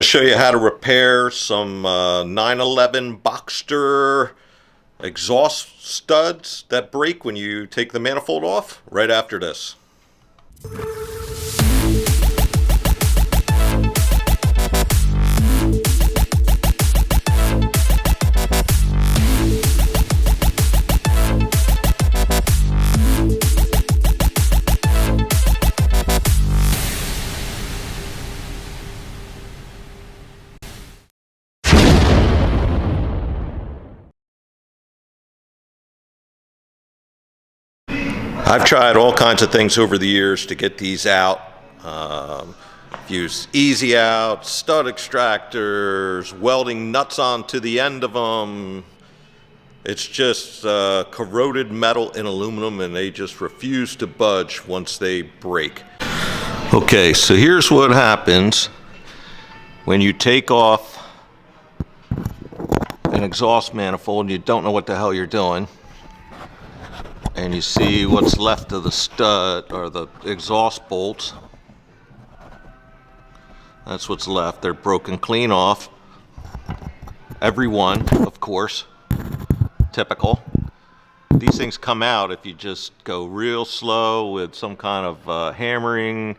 Show you how to repair some 911 Boxster exhaust studs that break when you take the manifold off right after this. I've tried all kinds of things over the years to get these out. Used easy out, stud extractors, welding nuts onto the end of them. It's just corroded metal and aluminum, and they just refuse to budge once they break. Okay, so here's what happens when you take off an exhaust manifold and you don't know what the hell you're doing. And you see what's left of the stud or the exhaust bolts. That's what's left. They're broken clean off. Every one, of course. Typical. These things come out if you just go real slow with some kind of hammering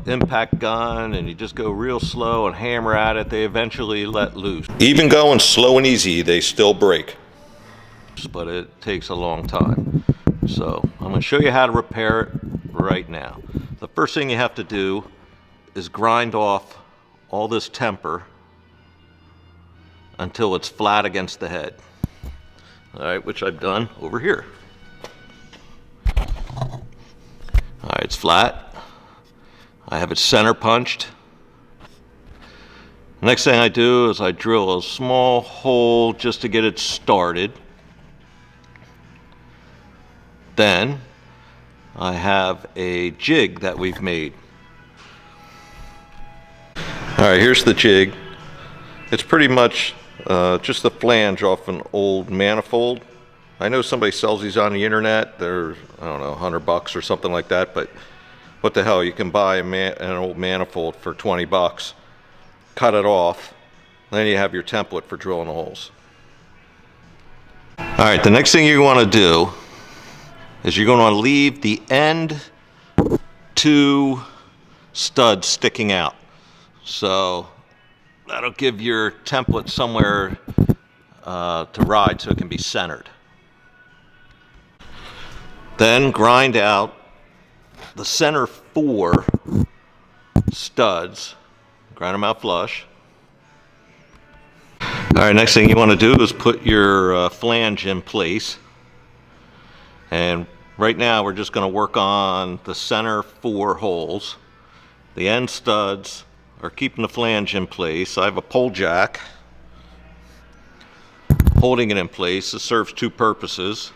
impact gun, and you just go real slow and hammer at it. They eventually let loose. Even going slow and easy, they still break. But it takes a long time. So I'm going to show you how to repair it right now. The first thing you have to do is grind off all this temper until it's flat against the head. All right, which I've done over here. All right, it's flat. I have it center punched. Next thing I do is I drill a small hole just to get it started. Then I have a jig that we've made. All right, here's the jig. It's pretty much just the flange off an old manifold. I know somebody sells these on the internet. They're, I don't know, $100 or something like that, but what the hell, you can buy an old manifold for 20 bucks, cut it off, then you have your template for drilling the holes. All right, the next thing you want to do is you're going to leave the end two studs sticking out. So that'll give your template somewhere to ride so it can be centered. Then grind out the center four studs, grind them out flush. All right, next thing you want to do is put your flange in place. And right now we're just going to work on the center four holes. The end studs are keeping the flange in place. I have a pole jack holding it in place. This serves two purposes.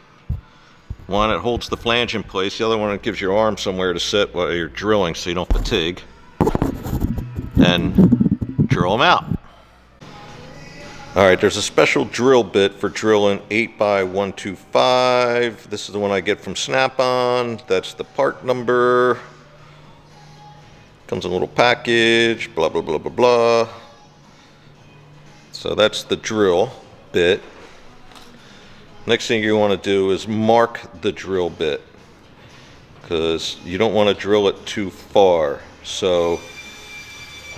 One, it holds the flange in place. The other one, it gives your arm somewhere to sit while you're drilling so you don't fatigue. And drill them out. All right, there's a special drill bit for drilling 8x125. This is the one I get from Snap-on. That's the part number. Comes in a little package, blah, blah, blah, blah, blah. So that's the drill bit. Next thing you want to do is mark the drill bit, because you don't want to drill it too far. So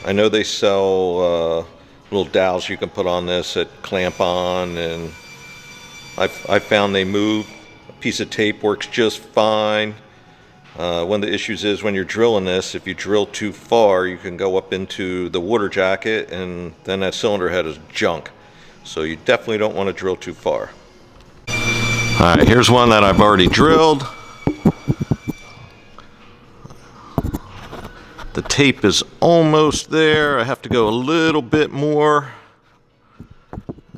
I know they sell little dowels you can put on this that clamp on, and I found they move. A piece of tape works just fine. One of the issues is when you're drilling this, if you drill too far, you can go up into the water jacket, and then that cylinder head is junk. So you definitely don't want to drill too far. All right, here's one that I've already drilled. The tape is almost there. I have to go a little bit more,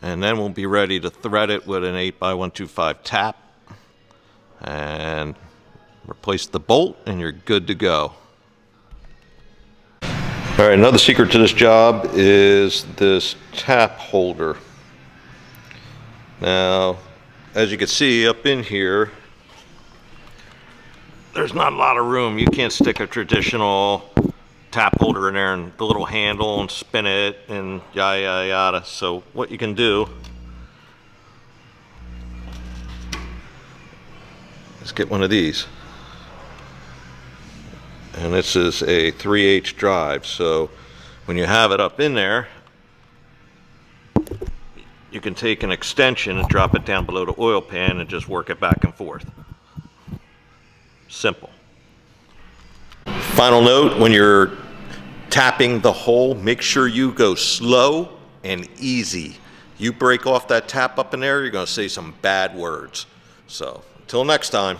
and then we'll be ready to thread it with an 8x125 tap and replace the bolt, and you're good to go. All right, another secret to this job is this tap holder. Now, as you can see up in here, there's not a lot of room. You can't stick a traditional tap holder in there and the little handle and spin it and yada yada yada. So what you can do is get one of these. And this is a 3/8 drive, so when you have it up in there, you can take an extension and drop it down below the oil pan and just work it back and forth. Simple. Final note, when you're tapping the hole, make sure you go slow and easy. You break off that tap up in there, you're going to say some bad words. So, until next time.